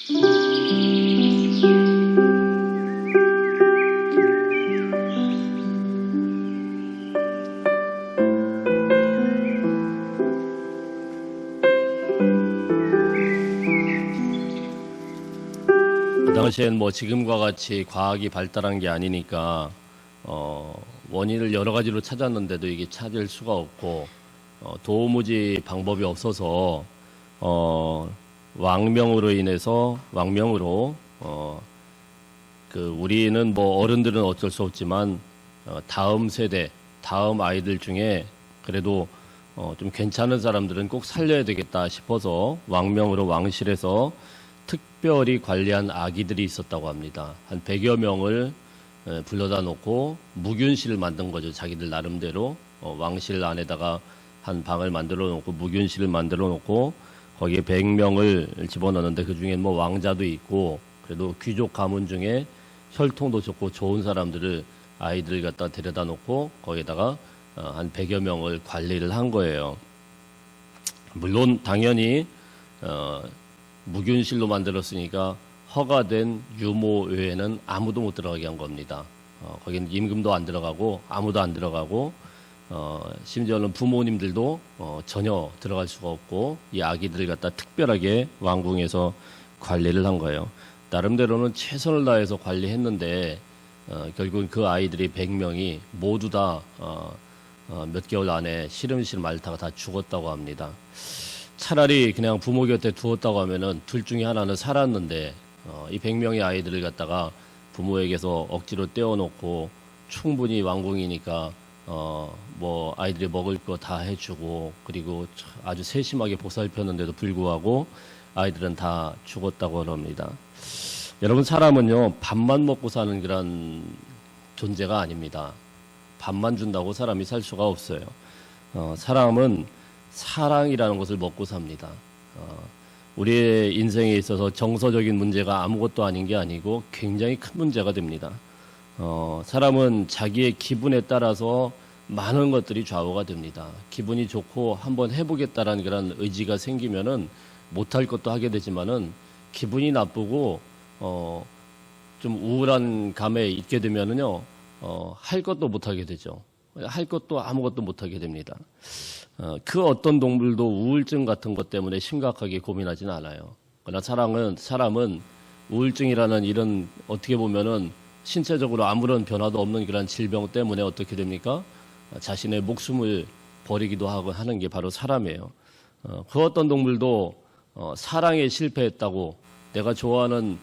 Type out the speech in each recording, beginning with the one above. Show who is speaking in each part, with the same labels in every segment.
Speaker 1: 그 당시엔 뭐 지금과 같이 과학이 발달한 게 아니니까 원인을 여러 가지로 찾았는데도 이게 찾을 수가 없고 도무지 방법이 없어서 왕명으로 인해서 우리는 뭐 어른들은 어쩔 수 없지만 다음 세대, 다음 아이들 중에 그래도 좀 괜찮은 사람들은 꼭 살려야 되겠다 싶어서 왕명으로 왕실에서 특별히 관리한 아기들이 있었다고 합니다. 한 100여 명을 불러다 놓고 무균실을 만든 거죠. 자기들 나름대로 왕실 안에다가 한 방을 만들어 놓고 무균실을 만들어 놓고 거기에 100명을 집어넣는데 그 중에 뭐 왕자도 있고 그래도 귀족 가문 중에 혈통도 좋고 좋은 사람들을 아이들 갖다 데려다 놓고 거기에다가 한 100여 명을 관리를 한 거예요. 물론 당연히 무균실로 만들었으니까 허가된 유모 외에는 아무도 못 들어가게 한 겁니다. 거기는 임금도 안 들어가고 아무도 안 들어가고 심지어는 부모님들도 전혀 들어갈 수가 없고 이 아기들을 갖다 특별하게 왕궁에서 관리를 한 거예요. 나름대로는 최선을 다해서 관리했는데 결국은 그 아이들이 100명이 모두 다 몇 개월 안에 시름시름 앓다가 다 죽었다고 합니다. 차라리 그냥 부모 곁에 두었다고 하면은 둘 중에 하나는 살았는데 이 100명의 아이들을 갖다가 부모에게서 억지로 떼어놓고 충분히 왕궁이니까 뭐 아이들이 먹을 거 다 해주고 그리고 아주 세심하게 보살폈는데도 불구하고 아이들은 다 죽었다고 합니다. 여러분 사람은요 밥만 먹고 사는 그런 존재가 아닙니다. 밥만 준다고 사람이 살 수가 없어요. 사람은 사랑이라는 것을 먹고 삽니다. 우리의 인생에 있어서 정서적인 문제가 아무것도 아닌 게 아니고 굉장히 큰 문제가 됩니다. 사람은 자기의 기분에 따라서 많은 것들이 좌우가 됩니다. 기분이 좋고 한번 해보겠다라는 그런 의지가 생기면은 못할 것도 하게 되지만은 기분이 나쁘고 좀 우울한 감에 있게 되면은요 할 것도 못하게 되죠. 할 것도 아무것도 못하게 됩니다. 그 어떤 동물도 우울증 같은 것 때문에 심각하게 고민하지는 않아요. 그러나 사람은 우울증이라는 이런 어떻게 보면은 신체적으로 아무런 변화도 없는 그런 질병 때문에 어떻게 됩니까? 자신의 목숨을 버리기도 하고 하는 게 바로 사람이에요. 그 어떤 동물도 사랑에 실패했다고 내가 좋아하는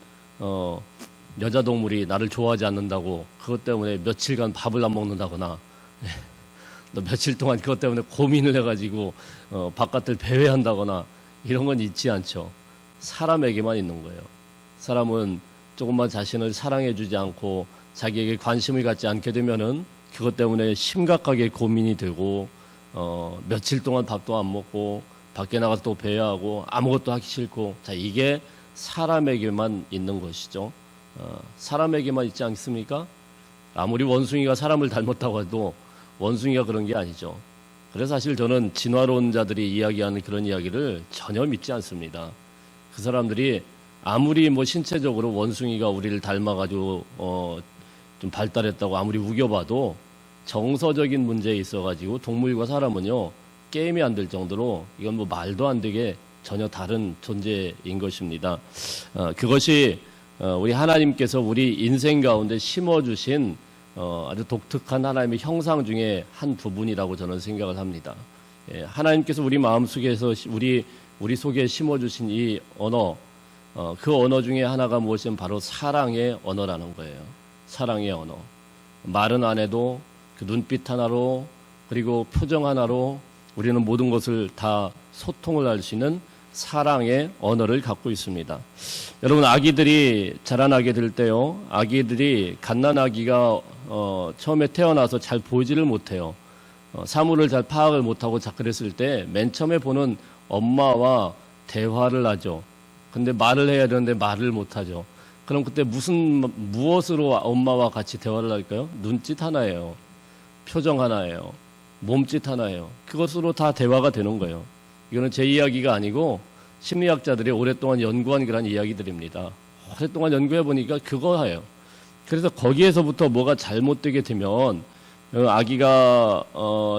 Speaker 1: 여자 동물이 나를 좋아하지 않는다고 그것 때문에 며칠간 밥을 안 먹는다거나 너 며칠 동안 그것 때문에 고민을 해가지고 바깥을 배회한다거나 이런 건 있지 않죠. 사람에게만 있는 거예요. 사람은 조금만 자신을 사랑해주지 않고 자기에게 관심을 갖지 않게 되면은 그것 때문에 심각하게 고민이 되고 며칠 동안 밥도 안 먹고 밖에 나가서 또 배회하고 아무것도 하기 싫고 자 이게 사람에게만 있는 것이죠. 사람에게만 있지 않습니까? 아무리 원숭이가 사람을 닮았다고 해도 원숭이가 그런 게 아니죠. 그래서 사실 저는 진화론자들이 이야기하는 그런 이야기를 전혀 믿지 않습니다. 그 사람들이 아무리 뭐 신체적으로 원숭이가 우리를 닮아가지고 좀 발달했다고 아무리 우겨봐도 정서적인 문제에 있어가지고 동물과 사람은요 게임이 안 될 정도로 이건 뭐 말도 안 되게 전혀 다른 존재인 것입니다. 그것이 우리 하나님께서 우리 인생 가운데 심어주신 아주 독특한 하나님의 형상 중에 한 부분이라고 저는 생각을 합니다. 하나님께서 우리 마음속에서 우리 속에 심어주신 이 언어, 그 언어 중에 하나가 무엇이면 바로 사랑의 언어라는 거예요. 사랑의 언어. 말은 안 해도 그 눈빛 하나로 그리고 표정 하나로 우리는 모든 것을 다 소통을 할 수 있는 사랑의 언어를 갖고 있습니다. 여러분 아기들이 자라나게 될 때요. 아기들이 갓난아기가 처음에 태어나서 잘 보지를 못해요. 사물을 잘 파악을 못하고 그랬을 때 맨 처음에 보는 엄마와 대화를 하죠. 근데 말을 해야 되는데 말을 못하죠. 그럼 그때 무엇으로 엄마와 같이 대화를 할까요? 눈짓 하나예요. 표정 하나예요. 몸짓 하나예요. 그것으로 다 대화가 되는 거예요. 이거는 제 이야기가 아니고 심리학자들이 오랫동안 연구한 그런 이야기들입니다. 오랫동안 연구해 보니까 그거예요. 그래서 거기에서부터 뭐가 잘못되게 되면 아기가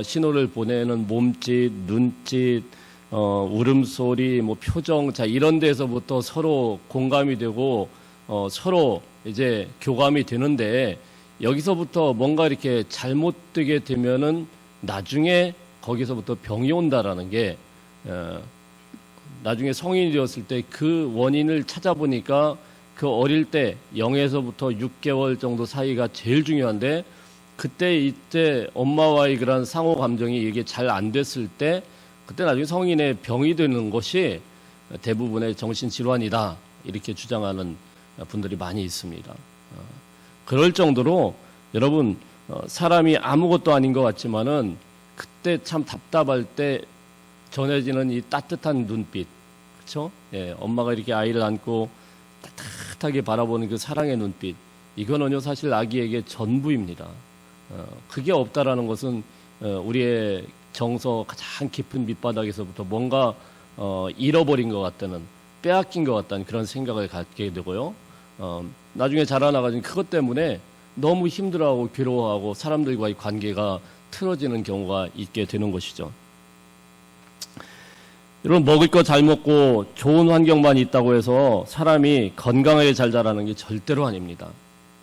Speaker 1: 신호를 보내는 몸짓, 눈짓, 울음소리, 뭐 표정, 자 이런 데서부터 서로 공감이 되고 서로 이제 교감이 되는데 여기서부터 뭔가 이렇게 잘못되게 되면은 나중에 거기서부터 병이 온다라는 게 나중에 성인이 되었을 때 그 원인을 찾아보니까 그 어릴 때 0에서부터 6개월 정도 사이가 제일 중요한데 그때 이때 엄마와의 그런 상호 감정이 이게 잘 안 됐을 때 그때 나중에 성인의 병이 되는 것이 대부분의 정신질환이다 이렇게 주장하는 분들이 많이 있습니다. 그럴 정도로 여러분 사람이 아무것도 아닌 것 같지만은 그때 참 답답할 때 전해지는 이 따뜻한 눈빛, 그렇죠? 예, 엄마가 이렇게 아이를 안고 따뜻하게 바라보는 그 사랑의 눈빛, 이거는요 사실 아기에게 전부입니다. 그게 없다라는 것은 우리의 정서 가장 깊은 밑바닥에서부터 뭔가 잃어버린 것 같다는, 빼앗긴 것 같다는 그런 생각을 갖게 되고요. 나중에 자라나가지고 그것 때문에 너무 힘들어하고 괴로워하고 사람들과의 관계가 틀어지는 경우가 있게 되는 것이죠. 여러분, 먹을 거 잘 먹고 좋은 환경만 있다고 해서 사람이 건강하게 잘 자라는 게 절대로 아닙니다.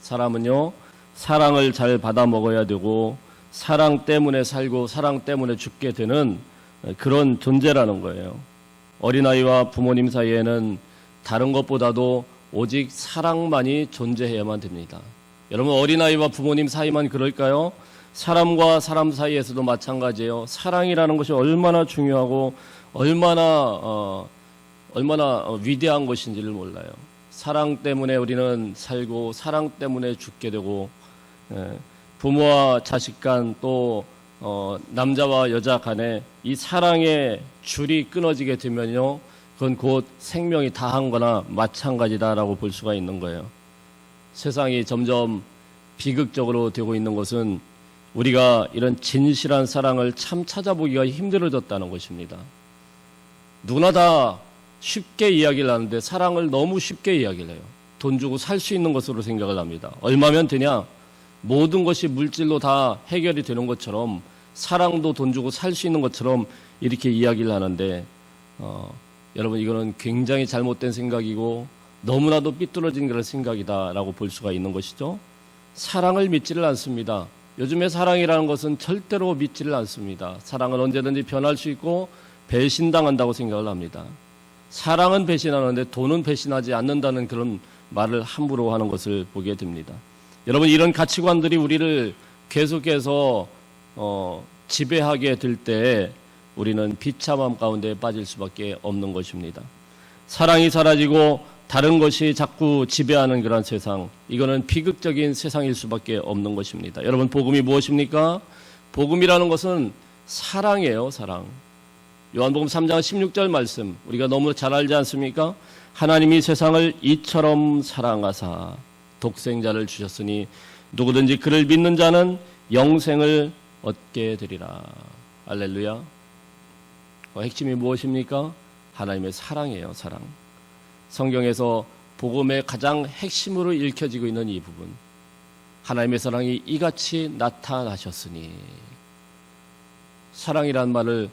Speaker 1: 사람은요, 사랑을 잘 받아 먹어야 되고 사랑 때문에 살고 사랑 때문에 죽게 되는 그런 존재라는 거예요. 어린아이와 부모님 사이에는 다른 것보다도 오직 사랑만이 존재해야만 됩니다. 여러분, 어린아이와 부모님 사이만 그럴까요? 사람과 사람 사이에서도 마찬가지예요. 사랑이라는 것이 얼마나 중요하고 얼마나 위대한 것인지를 몰라요. 사랑 때문에 우리는 살고 사랑 때문에 죽게 되고, 부모와 자식 간 또 남자와 여자 간에 이 사랑의 줄이 끊어지게 되면요, 그건 곧 생명이 다한 거나 마찬가지다라고 볼 수가 있는 거예요. 세상이 점점 비극적으로 되고 있는 것은 우리가 이런 진실한 사랑을 참 찾아보기가 힘들어졌다는 것입니다. 누구나 다 쉽게 이야기를 하는데 사랑을 너무 쉽게 이야기를 해요. 돈 주고 살 수 있는 것으로 생각을 합니다. 얼마면 되냐? 모든 것이 물질로 다 해결이 되는 것처럼 사랑도 돈 주고 살 수 있는 것처럼 이렇게 이야기를 하는데 여러분, 이거는 굉장히 잘못된 생각이고 너무나도 삐뚤어진 그런 생각이다라고 볼 수가 있는 것이죠. 사랑을 믿지를 않습니다. 요즘에 사랑이라는 것은 절대로 믿지를 않습니다. 사랑은 언제든지 변할 수 있고 배신당한다고 생각을 합니다. 사랑은 배신하는데 돈은 배신하지 않는다는 그런 말을 함부로 하는 것을 보게 됩니다. 여러분, 이런 가치관들이 우리를 계속해서 지배하게 될 때 우리는 비참함 가운데 빠질 수밖에 없는 것입니다. 사랑이 사라지고 다른 것이 자꾸 지배하는 그런 세상, 이거는 비극적인 세상일 수밖에 없는 것입니다. 여러분, 복음이 무엇입니까? 복음이라는 것은 사랑이에요. 사랑. 요한복음 3장 16절 말씀 우리가 너무 잘 알지 않습니까? 하나님이 세상을 이처럼 사랑하사 독생자를 주셨으니 누구든지 그를 믿는 자는 영생을 얻게 되리라. 할렐루야. 핵심이 무엇입니까? 하나님의 사랑이에요. 사랑. 성경에서 복음의 가장 핵심으로 읽혀지고 있는 이 부분, 하나님의 사랑이 이같이 나타나셨으니, 사랑이란 말을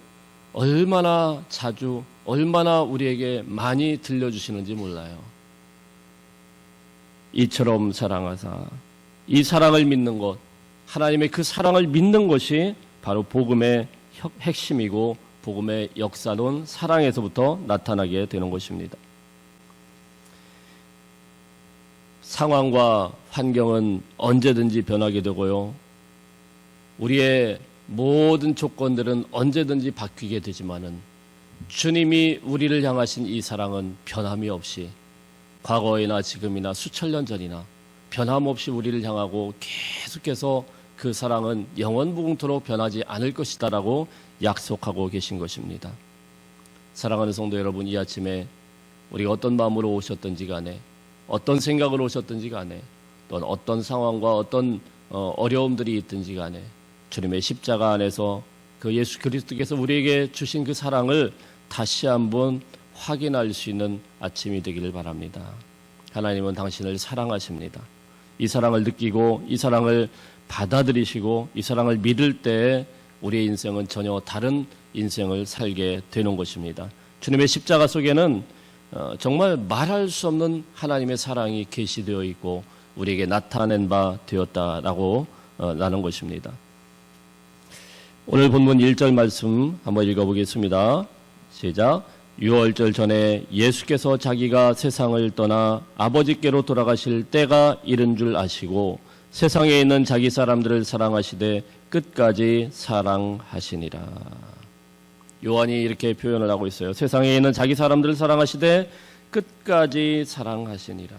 Speaker 1: 얼마나 자주, 얼마나 우리에게 많이 들려주시는지 몰라요. 이처럼 사랑하사, 이 사랑을 믿는 것, 하나님의 그 사랑을 믿는 것이 바로 복음의 핵심이고 복음의 역사론 사랑에서부터 나타나게 되는 것입니다. 상황과 환경은 언제든지 변하게 되고요, 우리의 모든 조건들은 언제든지 바뀌게 되지만은 주님이 우리를 향하신 이 사랑은 변함이 없이 과거이나 지금이나 수천 년 전이나 변함없이 우리를 향하고 계속해서 그 사랑은 영원무궁토록 변하지 않을 것이다라고 약속하고 계신 것입니다. 사랑하는 성도 여러분, 이 아침에 우리가 어떤 마음으로 오셨든지 간에, 어떤 생각으로 오셨든지 간에, 또는 어떤 상황과 어떤 어려움들이 있든지 간에 주님의 십자가 안에서 그 예수 그리스도께서 우리에게 주신 그 사랑을 다시 한번 확인할 수 있는 아침이 되기를 바랍니다. 하나님은 당신을 사랑하십니다. 이 사랑을 느끼고 이 사랑을 받아들이시고 이 사랑을 믿을 때 우리의 인생은 전혀 다른 인생을 살게 되는 것입니다. 주님의 십자가 속에는 정말 말할 수 없는 하나님의 사랑이 계시되어 있고 우리에게 나타낸 바 되었다라고 라는 것입니다. 오늘 본문 1절 말씀 한번 읽어보겠습니다. 시작. 유월절 전에 예수께서 자기가 세상을 떠나 아버지께로 돌아가실 때가 이른 줄 아시고 세상에 있는 자기 사람들을 사랑하시되 끝까지 사랑하시니라. 요한이 이렇게 표현을 하고 있어요. 세상에 있는 자기 사람들을 사랑하시되 끝까지 사랑하시니라.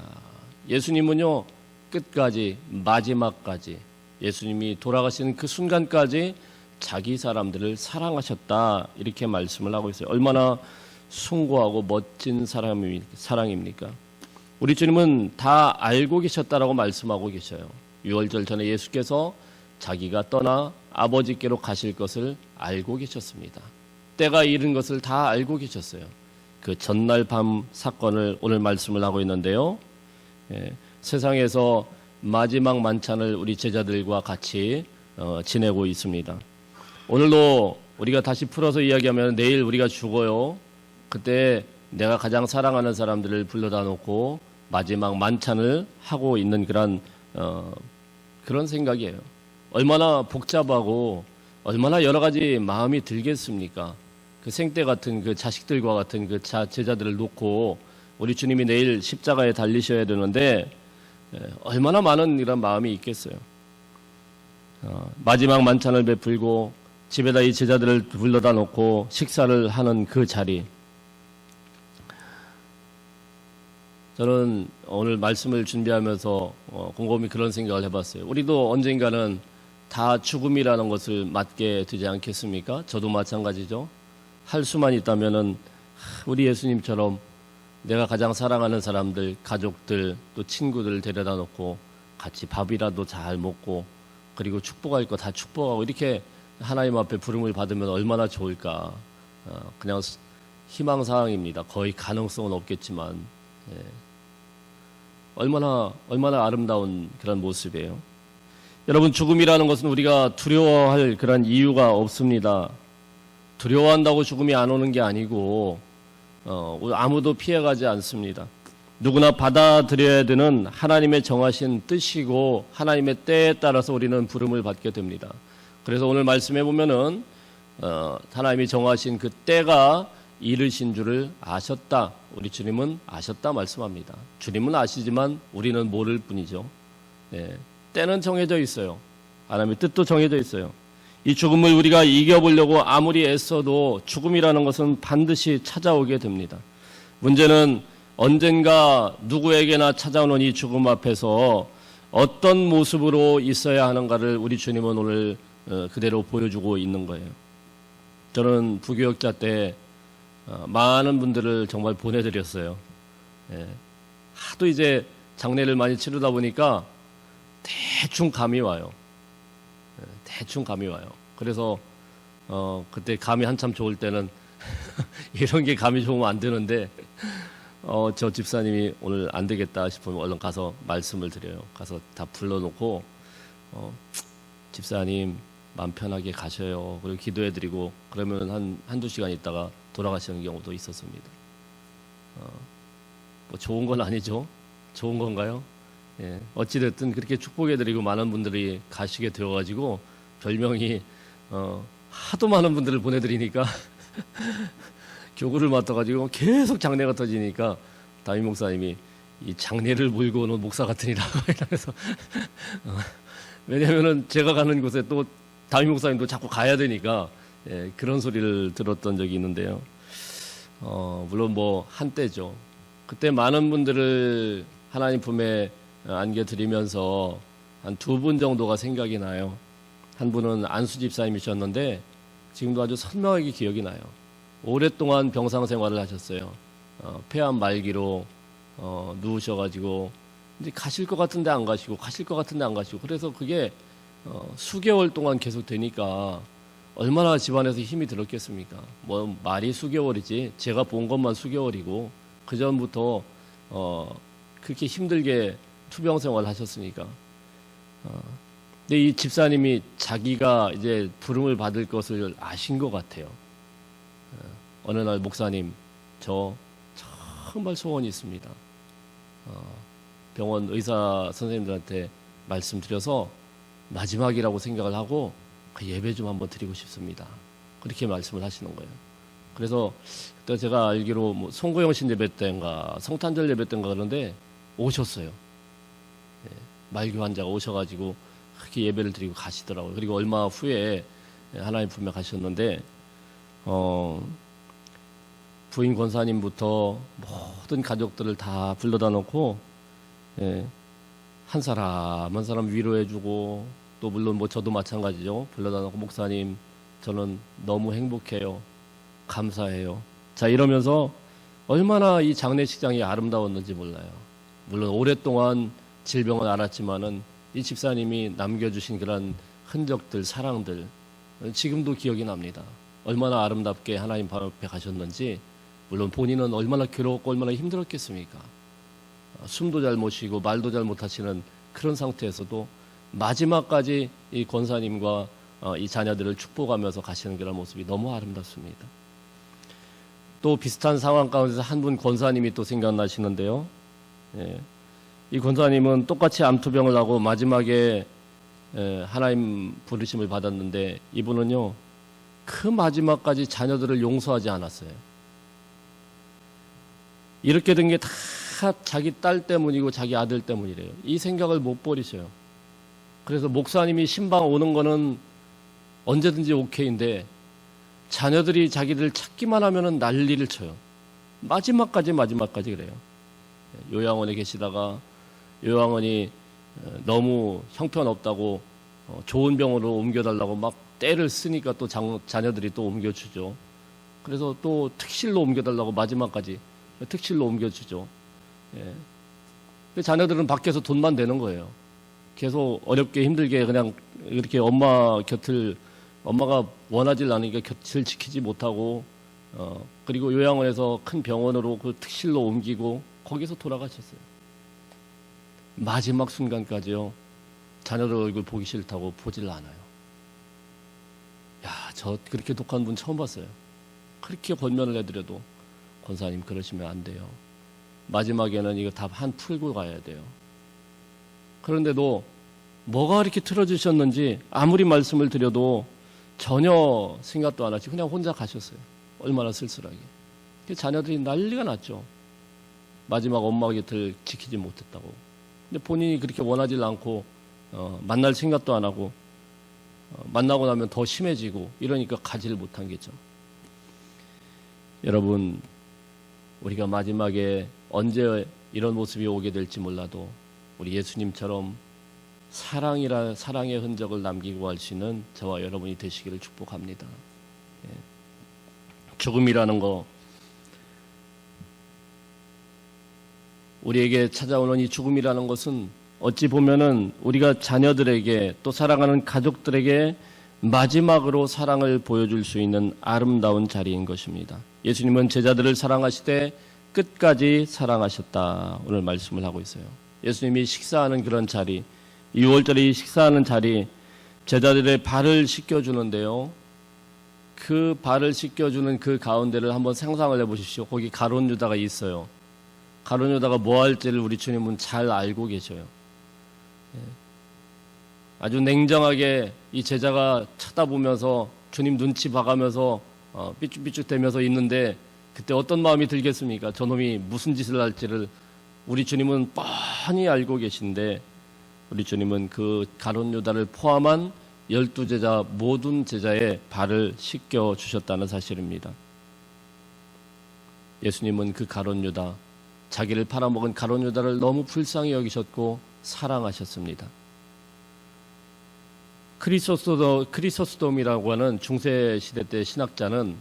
Speaker 1: 예수님은요, 끝까지, 마지막까지, 예수님이 돌아가시는 그 순간까지 자기 사람들을 사랑하셨다, 이렇게 말씀을 하고 있어요. 얼마나 숭고하고 멋진 사랑입니까? 우리 주님은 다 알고 계셨다라고 말씀하고 계셔요. 유월절 전에 예수께서 자기가 떠나 아버지께로 가실 것을 알고 계셨습니다. 때가 이른 것을 다 알고 계셨어요. 그 전날 밤 사건을 오늘 말씀을 하고 있는데요. 세상에서 마지막 만찬을 우리 제자들과 같이 지내고 있습니다. 오늘도 우리가 다시 풀어서 이야기하면 내일 우리가 죽어요. 그때 내가 가장 사랑하는 사람들을 불러다 놓고 마지막 만찬을 하고 있는 그런 생각이에요. 얼마나 복잡하고 얼마나 여러 가지 마음이 들겠습니까? 그 생때 같은 그 자식들과 같은 그 제자들을 놓고 우리 주님이 내일 십자가에 달리셔야 되는데 얼마나 많은 이런 마음이 있겠어요. 마지막 만찬을 베풀고 집에다 이 제자들을 불러다 놓고 식사를 하는 그 자리. 저는 오늘 말씀을 준비하면서 곰곰이 그런 생각을 해봤어요. 우리도 언젠가는 다 죽음이라는 것을 맞게 되지 않겠습니까? 저도 마찬가지죠. 할 수만 있다면은 우리 예수님처럼 내가 가장 사랑하는 사람들, 가족들, 또 친구들 데려다 놓고 같이 밥이라도 잘 먹고 그리고 축복할 거 다 축복하고 이렇게 하나님 앞에 부름을 받으면 얼마나 좋을까. 그냥 희망사항입니다. 거의 가능성은 없겠지만 얼마나 아름다운 그런 모습이에요. 여러분, 죽음이라는 것은 우리가 두려워할 그런 이유가 없습니다. 두려워한다고 죽음이 안 오는 게 아니고 아무도 피해가지 않습니다. 누구나 받아들여야 되는 하나님의 정하신 뜻이고 하나님의 때에 따라서 우리는 부름을 받게 됩니다. 그래서 오늘 말씀해 보면은 하나님이 정하신 그 때가 이르신 줄을 아셨다. 우리 주님은 아셨다 말씀합니다. 주님은 아시지만 우리는 모를 뿐이죠. 때는 정해져 있어요. 하나님의 뜻도 정해져 있어요. 이 죽음을 우리가 이겨보려고 아무리 애써도 죽음이라는 것은 반드시 찾아오게 됩니다. 문제는 언젠가 누구에게나 찾아오는 이 죽음 앞에서 어떤 모습으로 있어야 하는가를 우리 주님은 오늘 그대로 보여주고 있는 거예요. 저는 부교역자 때 많은 분들을 정말 보내드렸어요. 하도 이제 장례를 많이 치르다 보니까 대충 감이 와요. 그래서 그때 감이 한참 좋을 때는 이런 게 감이 좋으면 안 되는데 저 집사님이 오늘 안 되겠다 싶으면 얼른 가서 말씀을 드려요. 가서 다 불러놓고 집사님 마음 편하게 가셔요. 그리고 기도해드리고 그러면 한두 시간 있다가 돌아가시는 경우도 있었습니다. 뭐 좋은 건 아니죠. 좋은 건가요? 어찌됐든 그렇게 축복해드리고 많은 분들이 가시게 되어가지고 별명이 하도 많은 분들을 보내드리니까 교구를 맡아가지고 계속 장례가 터지니까 담임 목사님이 이 장례를 몰고 오는 목사 같으니라고 이러면서 왜냐면은 제가 가는 곳에 또 담임 목사님도 자꾸 가야 되니까 그런 소리를 들었던 적이 있는데요. 물론 뭐 한때죠. 그때 많은 분들을 하나님 품에 안겨드리면서 한 2분 정도가 생각이 나요. 한 분은 안수 집사님이셨는데 지금도 아주 선명하게 기억이 나요. 오랫동안 병상 생활을 하셨어요. 폐암 말기로 누우셔가지고 이제 가실 것 같은데 안 가시고 그래서 그게 수개월 동안 계속 되니까 얼마나 집안에서 힘이 들었겠습니까? 뭐 말이 수개월이지 제가 본 것만 수개월이고 그 전부터 그렇게 힘들게 투병 생활을 하셨으니까. 근데 이 집사님이 자기가 이제 부름을 받을 것을 아신 것 같아요. 어느 날 목사님, 저 정말 소원이 있습니다. 병원 의사 선생님들한테 말씀드려서 마지막이라고 생각을 하고 그 예배 좀 한번 드리고 싶습니다. 그렇게 말씀을 하시는 거예요. 그래서 그때 제가 알기로 뭐 송구영신 예배 때인가 성탄절 예배 때인가 그런데 오셨어요. 말교 환자가 오셔가지고 그렇게 예배를 드리고 가시더라고요. 그리고 얼마 후에 하나님 품에 가셨는데 부인 권사님부터 모든 가족들을 다 불러다 놓고 한 사람 한 사람 위로해주고 또 물론 뭐 저도 마찬가지죠. 불러다 놓고 목사님 저는 너무 행복해요. 감사해요. 자 이러면서 얼마나 이 장례식장이 아름다웠는지 몰라요. 물론 오랫동안 질병을 앓았지만은 이 집사님이 남겨주신 그런 흔적들, 사랑들 지금도 기억이 납니다. 얼마나 아름답게 하나님 발 앞에 가셨는지. 물론 본인은 얼마나 괴로웠고 얼마나 힘들었겠습니까? 숨도 잘 못 쉬고 말도 잘 못하시는 그런 상태에서도 마지막까지 이 권사님과 이 자녀들을 축복하면서 가시는 그런 모습이 너무 아름답습니다. 또 비슷한 상황 가운데서 한 분 권사님이 또 생각나시는데요. 이 권사님은 똑같이 암투병을 하고 마지막에 하나님 부르심을 받았는데 이분은요 그 마지막까지 자녀들을 용서하지 않았어요. 이렇게 된 게 다 자기 딸 때문이고 자기 아들 때문이래요. 이 생각을 못 버리셔요. 그래서 목사님이 신방 오는 거는 언제든지 오케이인데 자녀들이 자기들 찾기만 하면은 난리를 쳐요. 마지막까지 그래요. 요양원에 계시다가 요양원이 너무 형편없다고 좋은 병원으로 옮겨달라고 막 떼를 쓰니까 또 자녀들이 또 옮겨주죠. 그래서 또 특실로 옮겨달라고 마지막까지 특실로 옮겨주죠. 자녀들은 밖에서 돈만 내는 거예요. 계속 어렵게 힘들게 그냥 이렇게 엄마 곁을 엄마가 원하질 않으니까 곁을 지키지 못하고 그리고 요양원에서 큰 병원으로 그 특실로 옮기고 거기서 돌아가셨어요. 마지막 순간까지요. 자녀들 얼굴 보기 싫다고 보질 않아요. 야, 저 그렇게 독한 분 처음 봤어요. 그렇게 권면을 해드려도 권사님 그러시면 안 돼요. 마지막에는 이거 다 한 풀고 가야 돼요. 그런데도 뭐가 이렇게 틀어지셨는지 아무리 말씀을 드려도 전혀 생각도 안 하시고 그냥 혼자 가셨어요. 얼마나 쓸쓸하게. 자녀들이 난리가 났죠. 마지막 엄마 곁을 지키지 못했다고. 근데 본인이 그렇게 원하지 않고 만날 생각도 안 하고 만나고 나면 더 심해지고 이러니까 가지를 못한 게죠. 여러분 우리가 마지막에 언제 이런 모습이 오게 될지 몰라도 우리 예수님처럼 사랑의 흔적을 남기고 갈 수 있는 저와 여러분이 되시기를 축복합니다. 죽음이라는 거 우리에게 찾아오는 이 죽음이라는 것은 어찌 보면은 우리가 자녀들에게 또 사랑하는 가족들에게 마지막으로 사랑을 보여줄 수 있는 아름다운 자리인 것입니다. 예수님은 제자들을 사랑하시되 끝까지 사랑하셨다. 오늘 말씀을 하고 있어요. 예수님이 식사하는 그런 자리, 6월절에 식사하는 자리, 제자들의 발을 씻겨주는데요. 그 발을 씻겨주는 그 가운데를 한번 상상을 해보십시오. 거기 가룟 유다가 있어요. 가룟 유다가 뭐 할지를 우리 주님은 잘 알고 계셔요. 아주 냉정하게 이 제자가 쳐다보면서 주님 눈치 봐가면서 삐죽삐죽대면서 있는데 그때 어떤 마음이 들겠습니까? 저놈이 무슨 짓을 할지를 우리 주님은 뻔히 알고 계신데 우리 주님은 그 가룟 유다를 포함한 12제자 모든 제자의 발을 씻겨 주셨다는 사실입니다. 예수님은 그 가룟 유다, 자기를 팔아먹은 가룟 유다를 너무 불쌍히 여기셨고 사랑하셨습니다. 크리소스돔이라고 하는 중세시대 때 신학자는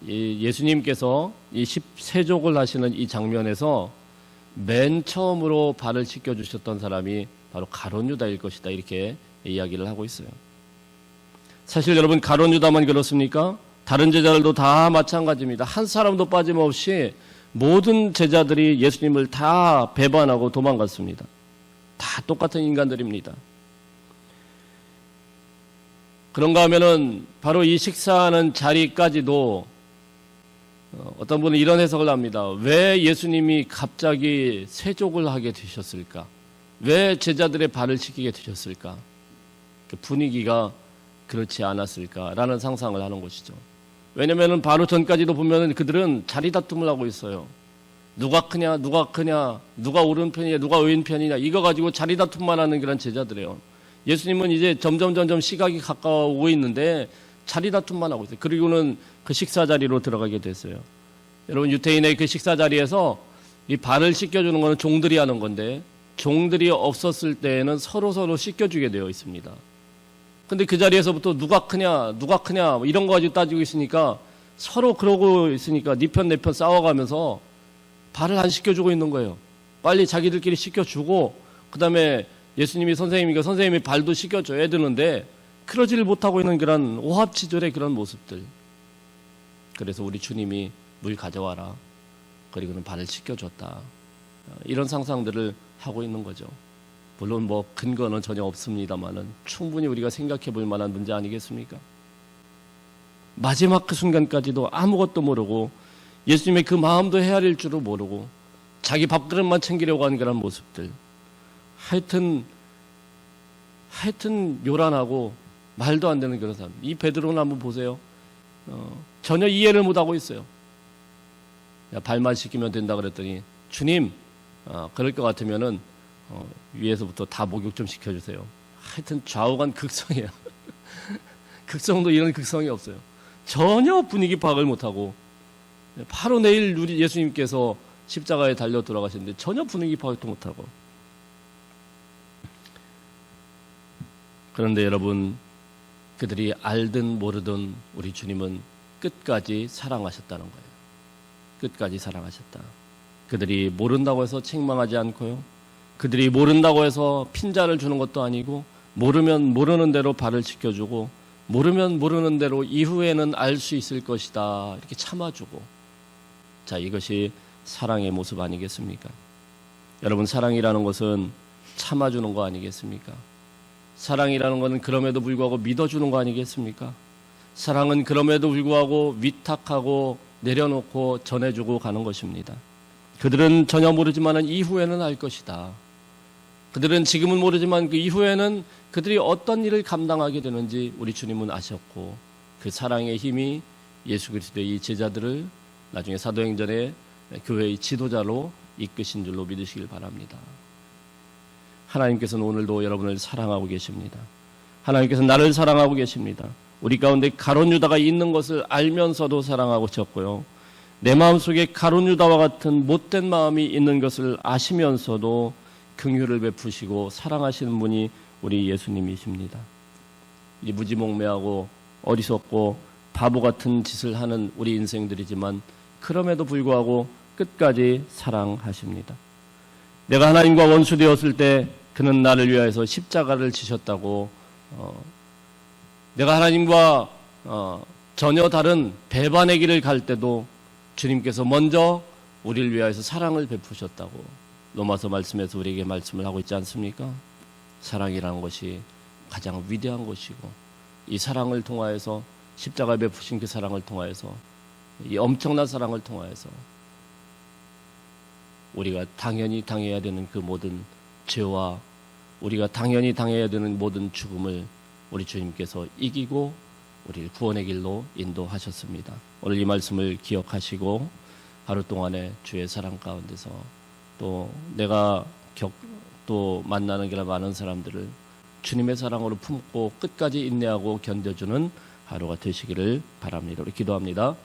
Speaker 1: 예수님께서 이 십세족을 하시는 이 장면에서 맨 처음으로 발을 씻겨주셨던 사람이 바로 가룟 유다일 것이다 이렇게 이야기를 하고 있어요. 사실 여러분 가룟 유다만 그렇습니까? 다른 제자들도 다 마찬가지입니다. 한 사람도 빠짐없이 모든 제자들이 예수님을 다 배반하고 도망갔습니다. 다 똑같은 인간들입니다. 그런가 하면은 바로 이 식사하는 자리까지도 어떤 분은 이런 해석을 합니다. 왜 예수님이 갑자기 세족을 하게 되셨을까? 왜 제자들의 발을 씻기게 되셨을까? 그 분위기가 그렇지 않았을까라는 상상을 하는 것이죠. 왜냐하면 바로 전까지도 보면 그들은 자리 다툼을 하고 있어요. 누가 크냐, 누가 옳은 편이냐, 누가 의인 편이냐, 이거 가지고 자리 다툼만 하는 그런 제자들이에요. 예수님은 이제 점점 시각이 가까워오고 있는데 자리 다툼만 하고 있어요. 그리고는 그 식사 자리로 들어가게 됐어요. 여러분, 유태인의 그 식사 자리에서 이 발을 씻겨주는 것은 종들이 하는 건데, 종들이 없었을 때에는 서로 씻겨주게 되어 있습니다. 근데 그 자리에서부터 누가 크냐 이런 거 가지고 따지고 있으니까, 서로 그러고 있으니까 네 편 내 편 싸워가면서 발을 안 씻겨주고 있는 거예요. 빨리 자기들끼리 씻겨주고 그 다음에 예수님이 선생님이니까 선생님이 발도 씻겨줘야 되는데 그러지를 못하고 있는 그런 오합지졸의 그런 모습들. 그래서 우리 주님이 물 가져와라, 그리고는 발을 씻겨줬다, 이런 상상들을 하고 있는 거죠. 물론 뭐 근거는 전혀 없습니다만은 충분히 우리가 생각해 볼 만한 문제 아니겠습니까? 마지막 그 순간까지도 아무것도 모르고 예수님의 그 마음도 헤아릴 줄을 모르고 자기 밥그릇만 챙기려고 하는 그런 모습들. 하여튼 요란하고 말도 안 되는 그런 사람. 이 베드로는 한번 보세요. 전혀 이해를 못하고 있어요. 야, 발만 씻기면 된다 그랬더니 주님, 그럴 것 같으면은 위에서부터 다 목욕 좀 시켜주세요. 하여튼 좌우간 극성이에요. 극성도 이런 극성이 없어요. 전혀 분위기 파악을 못하고 바로 내일 우리 예수님께서 십자가에 달려 돌아가시는데 전혀 분위기 파악도 못하고. 그런데 여러분, 그들이 알든 모르든 우리 주님은 끝까지 사랑하셨다는 거예요. 끝까지 사랑하셨다. 그들이 모른다고 해서 책망하지 않고요, 그들이 모른다고 해서 핀잔을 주는 것도 아니고, 모르면 모르는 대로 발을 씻겨주고, 모르면 모르는 대로 이후에는 알 수 있을 것이다, 이렇게 참아주고. 자, 이것이 사랑의 모습 아니겠습니까? 여러분, 사랑이라는 것은 참아주는 거 아니겠습니까? 사랑이라는 것은 그럼에도 불구하고 믿어주는 거 아니겠습니까? 사랑은 그럼에도 불구하고 위탁하고 내려놓고 전해주고 가는 것입니다. 그들은 전혀 모르지만 이후에는 알 것이다. 그들은 지금은 모르지만 그 이후에는 그들이 어떤 일을 감당하게 되는지 우리 주님은 아셨고, 그 사랑의 힘이 예수 그리스도의 이 제자들을 나중에 사도행전의 교회의 지도자로 이끄신 줄로 믿으시길 바랍니다. 하나님께서는 오늘도 여러분을 사랑하고 계십니다. 하나님께서는 나를 사랑하고 계십니다. 우리 가운데 가룟 유다가 있는 것을 알면서도 사랑하고 계셨고요, 내 마음속에 가룟 유다와 같은 못된 마음이 있는 것을 아시면서도 긍휼을 베푸시고 사랑하시는 분이 우리 예수님이십니다. 이 무지몽매하고 어리석고 바보 같은 짓을 하는 우리 인생들이지만 그럼에도 불구하고 끝까지 사랑하십니다. 내가 하나님과 원수 되었을 때 그는 나를 위하여서 십자가를 지셨다고, 내가 하나님과 전혀 다른 배반의 길을 갈 때도 주님께서 먼저 우리를 위하여서 사랑을 베푸셨다고 로마서 말씀에서 우리에게 말씀을 하고 있지 않습니까? 사랑이라는 것이 가장 위대한 것이고, 이 사랑을 통하여서, 십자가에 베푸신 그 사랑을 통하여서, 이 엄청난 사랑을 통하여서 우리가 당연히 당해야 되는 그 모든 죄와 우리가 당연히 당해야 되는 모든 죽음을 우리 주님께서 이기고 우리를 구원의 길로 인도하셨습니다. 오늘 이 말씀을 기억하시고 하루 동안에 주의 사랑 가운데서 또 내가 또 만나는 그런 많은 사람들을 주님의 사랑으로 품고 끝까지 인내하고 견뎌주는 하루가 되시기를 바랍니다. 우리 기도합니다.